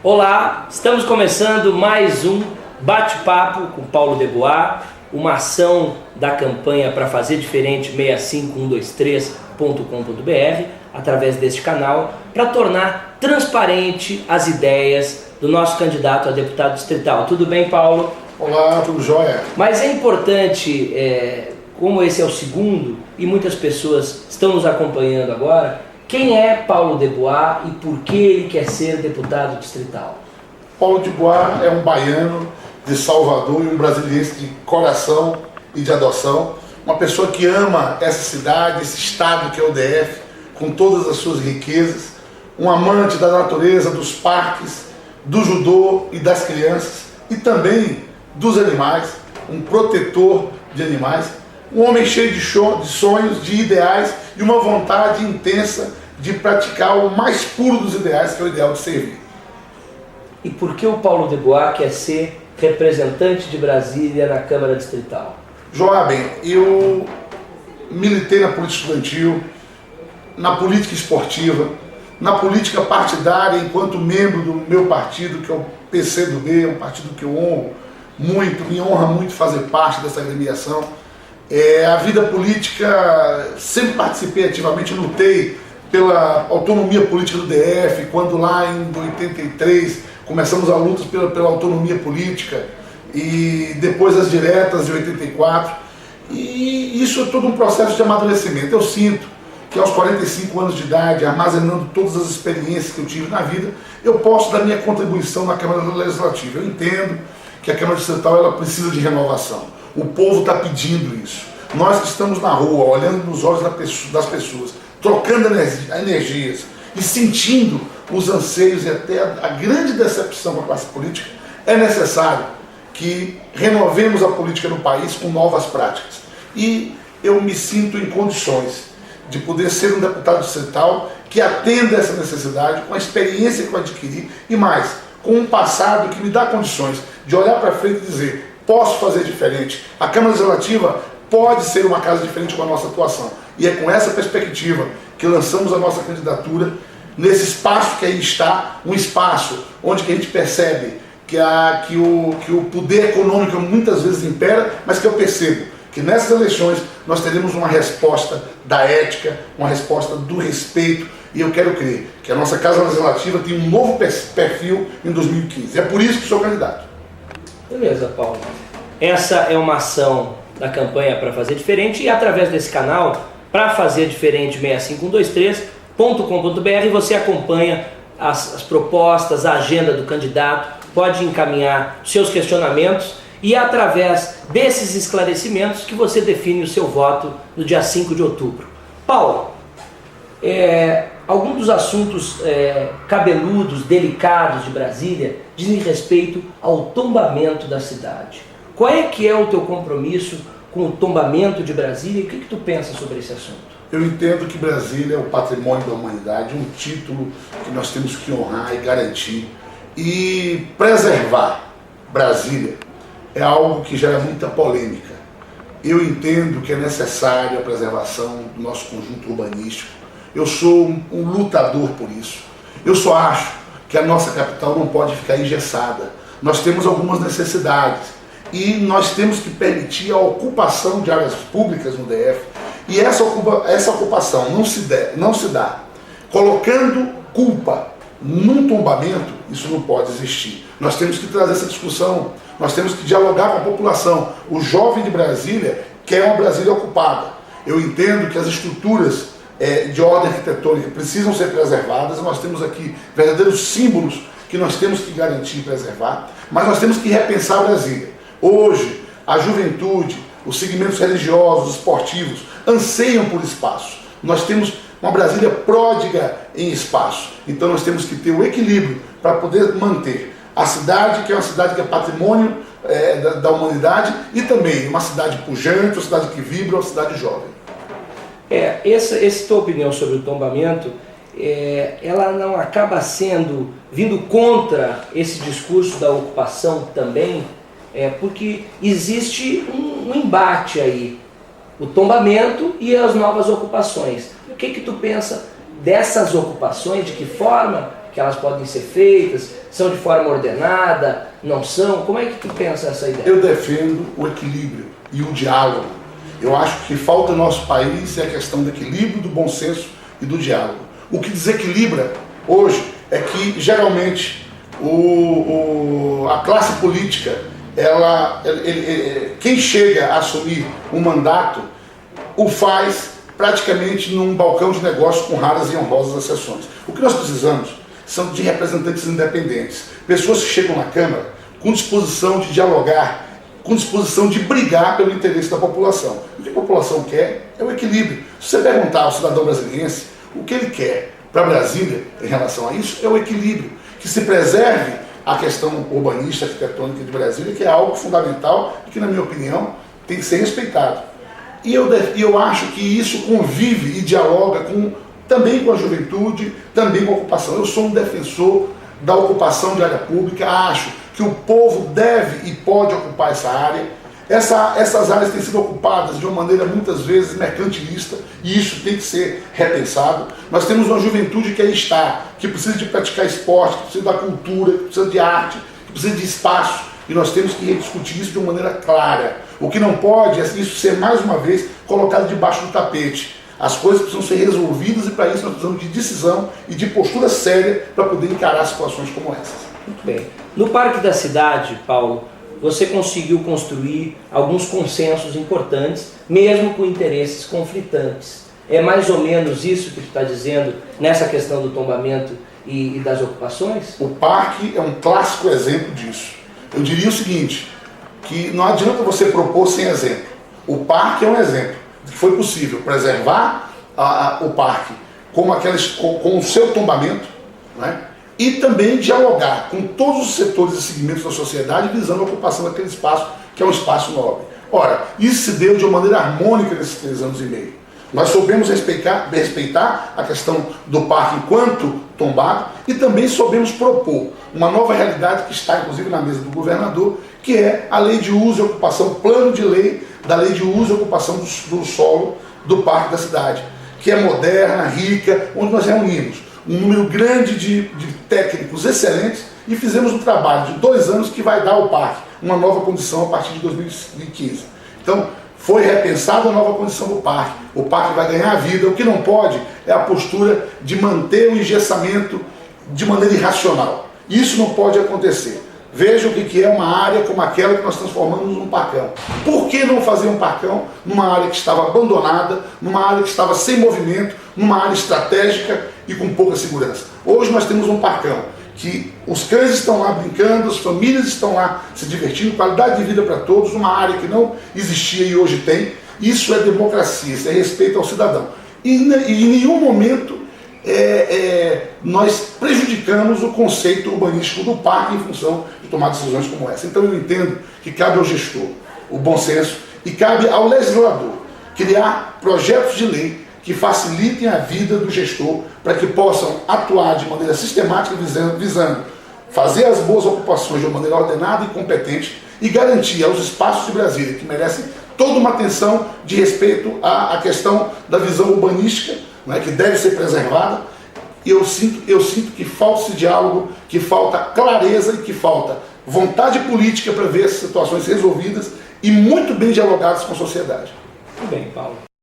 Olá, estamos começando mais um bate-papo com Paulo Debois, uma ação da campanha para fazer diferente 65123.com.br, através deste canal, para tornar transparente as ideias do nosso candidato a deputado distrital. Tudo bem, Paulo? Olá, tudo jóia? Mas é importante, como esse é o segundo e muitas pessoas estão nos acompanhando agora, quem é Paulo Debois e por que ele quer ser deputado distrital? Paulo Debois é um baiano de Salvador e um brasiliense de coração e de adoção. Uma pessoa que ama essa cidade, esse estado que é o DF, com todas as suas riquezas. Um amante da natureza, dos parques, do judô e das crianças. E também dos animais, um protetor de animais. Um homem cheio de sonhos, de ideais e uma vontade intensa de praticar o mais puro dos ideais, que é o ideal de servir. E por que o Paulo Debois quer ser representante de Brasília na Câmara Distrital? Joabem, eu militei na política estudantil, na política esportiva, na política partidária enquanto membro do meu partido, que é o PCdoB, um partido que eu honro muito, me honra muito fazer parte dessa agremiação. A vida política, sempre participei ativamente, lutei pela autonomia política do DF, quando lá em 83 começamos a luta pela autonomia política e depois as diretas de 84. E isso é todo um processo de amadurecimento. Eu sinto que aos 45 anos de idade, armazenando todas as experiências que eu tive na vida, eu posso dar minha contribuição na Câmara Legislativa. Eu entendo que a Câmara Distrital ela precisa de renovação. O povo está pedindo isso. Nós que estamos na rua, olhando nos olhos das pessoas, trocando energias e sentindo os anseios e até a grande decepção com a classe política, é necessário que renovemos a política no país com novas práticas. E eu me sinto em condições de poder ser um deputado distrital que atenda essa necessidade com a experiência que eu adquiri e mais, com um passado que me dá condições de olhar para frente e dizer: posso fazer diferente. A Câmara Legislativa pode ser uma casa diferente com a nossa atuação. E é com essa perspectiva que lançamos a nossa candidatura nesse espaço que aí está, um espaço onde que a gente percebe que o poder econômico muitas vezes impera, mas que eu percebo que nessas eleições nós teremos uma resposta da ética, uma resposta do respeito, e eu quero crer que a nossa Casa Legislativa tem um novo perfil em 2015. É por isso que sou candidato. Beleza, Paulo. Essa é uma ação da campanha para fazer diferente e através desse canal, para fazer diferente 65123.com.br, você acompanha as propostas, a agenda do candidato, pode encaminhar seus questionamentos e é através desses esclarecimentos que você define o seu voto no dia 5 de outubro. Paulo, alguns dos assuntos cabeludos, delicados de Brasília dizem respeito ao tombamento da cidade. Qual é que é o teu compromisso com o tombamento de Brasília e o que tu pensa sobre esse assunto? Eu entendo que Brasília é o patrimônio da humanidade, um título que nós temos que honrar e garantir. E preservar Brasília é algo que gera muita polêmica. Eu entendo que é necessária a preservação do nosso conjunto urbanístico. Eu sou um lutador por isso. Eu só acho que a nossa capital não pode ficar engessada. Nós temos algumas necessidades e nós temos que permitir a ocupação de áreas públicas no DF. E essa ocupação não se dá colocando culpa num tombamento. Isso não pode existir. Nós temos que trazer essa discussão, nós temos que dialogar com a população. O jovem de Brasília quer uma Brasília ocupada. Eu entendo que as estruturas de ordem arquitetônica precisam ser preservadas. Nós temos aqui verdadeiros símbolos que nós temos que garantir e preservar, mas nós temos que repensar Brasília. Hoje, a juventude, os segmentos religiosos, esportivos, anseiam por espaço. Nós temos uma Brasília pródiga em espaço. Então nós temos que ter o equilíbrio para poder manter a cidade, que é uma cidade que é patrimônio da humanidade, e também uma cidade pujante, uma cidade que vibra, uma cidade jovem. Essa tua opinião sobre o tombamento, ela não acaba vindo contra esse discurso da ocupação também, porque existe um embate aí, o tombamento e as novas ocupações. O que tu pensa dessas ocupações, de que forma que elas podem ser feitas? São de forma ordenada? Não são? Como é que tu pensa essa ideia? Eu defendo o equilíbrio e o diálogo. Eu acho que falta no nosso país é a questão do equilíbrio, do bom senso e do diálogo. O que desequilibra hoje é que, geralmente, a classe política, quem chega a assumir um mandato, o faz praticamente num balcão de negócios com raras e honrosas exceções. O que nós precisamos são de representantes independentes, pessoas que chegam na Câmara com disposição de dialogar, com disposição de brigar pelo interesse da população. O que a população quer é o equilíbrio. Se você perguntar ao cidadão brasiliense o que ele quer para Brasília em relação a isso, é o equilíbrio, que se preserve a questão urbanística, arquitetônica de Brasília, que é algo fundamental e que, na minha opinião, tem que ser respeitado. E eu acho que isso convive e dialoga também com a juventude, também com a ocupação. Eu sou um defensor da ocupação de área pública, acho que o povo deve e pode ocupar essa área. Essas áreas têm sido ocupadas de uma maneira muitas vezes mercantilista e isso tem que ser repensado. Nós temos uma juventude que aí está, que precisa de praticar esporte, que precisa da cultura, que precisa de arte, que precisa de espaço e nós temos que rediscutir isso de uma maneira clara. O que não pode é isso ser mais uma vez colocado debaixo do tapete. As coisas precisam ser resolvidas e para isso nós precisamos de decisão e de postura séria para poder encarar situações como essas. Muito bem. No Parque da Cidade, Paulo, você conseguiu construir alguns consensos importantes, mesmo com interesses conflitantes. É mais ou menos isso que tu está dizendo nessa questão do tombamento e das ocupações? O parque é um clássico exemplo disso. Eu diria o seguinte, que não adianta você propor sem exemplo. O parque é um exemplo de que foi possível preservar o parque com o seu tombamento, né? E também dialogar com todos os setores e segmentos da sociedade visando a ocupação daquele espaço, que é um espaço nobre. Ora, isso se deu de uma maneira harmônica nesses 3 anos e meio. Nós soubemos respeitar a questão do parque enquanto tombado e também soubemos propor uma nova realidade que está inclusive na mesa do governador, que é a lei de uso e ocupação, plano de lei da lei de uso e ocupação do solo do Parque da Cidade, que é moderna, rica, onde nós reunimos um número grande de técnicos excelentes e fizemos um trabalho de 2 anos que vai dar ao parque uma nova condição a partir de 2015. Então, foi repensada a nova condição do parque. O parque vai ganhar vida. O que não pode é a postura de manter o engessamento de maneira irracional. Isso não pode acontecer. Veja o que é uma área como aquela que nós transformamos num parcão. Por que não fazer um parcão numa área que estava abandonada, numa área que estava sem movimento, numa área estratégica e com pouca segurança? Hoje nós temos um parcão que os cães estão lá brincando, as famílias estão lá se divertindo, qualidade de vida para todos, uma área que não existia e hoje tem. Isso é democracia, isso é respeito ao cidadão. E em nenhum momento nós prejudicamos o conceito urbanístico do parque em função de tomar decisões como essa. Então eu entendo que cabe ao gestor o bom senso e cabe ao legislador criar projetos de lei que facilitem a vida do gestor para que possam atuar de maneira sistemática visando fazer as boas ocupações de uma maneira ordenada e competente e garantir aos espaços de Brasília, que merecem toda uma atenção de respeito à questão da visão urbanística, né, que deve ser preservada. E eu sinto que falta esse diálogo, que falta clareza e que falta vontade política para ver essas situações resolvidas e muito bem dialogadas com a sociedade. Muito bem, Paulo.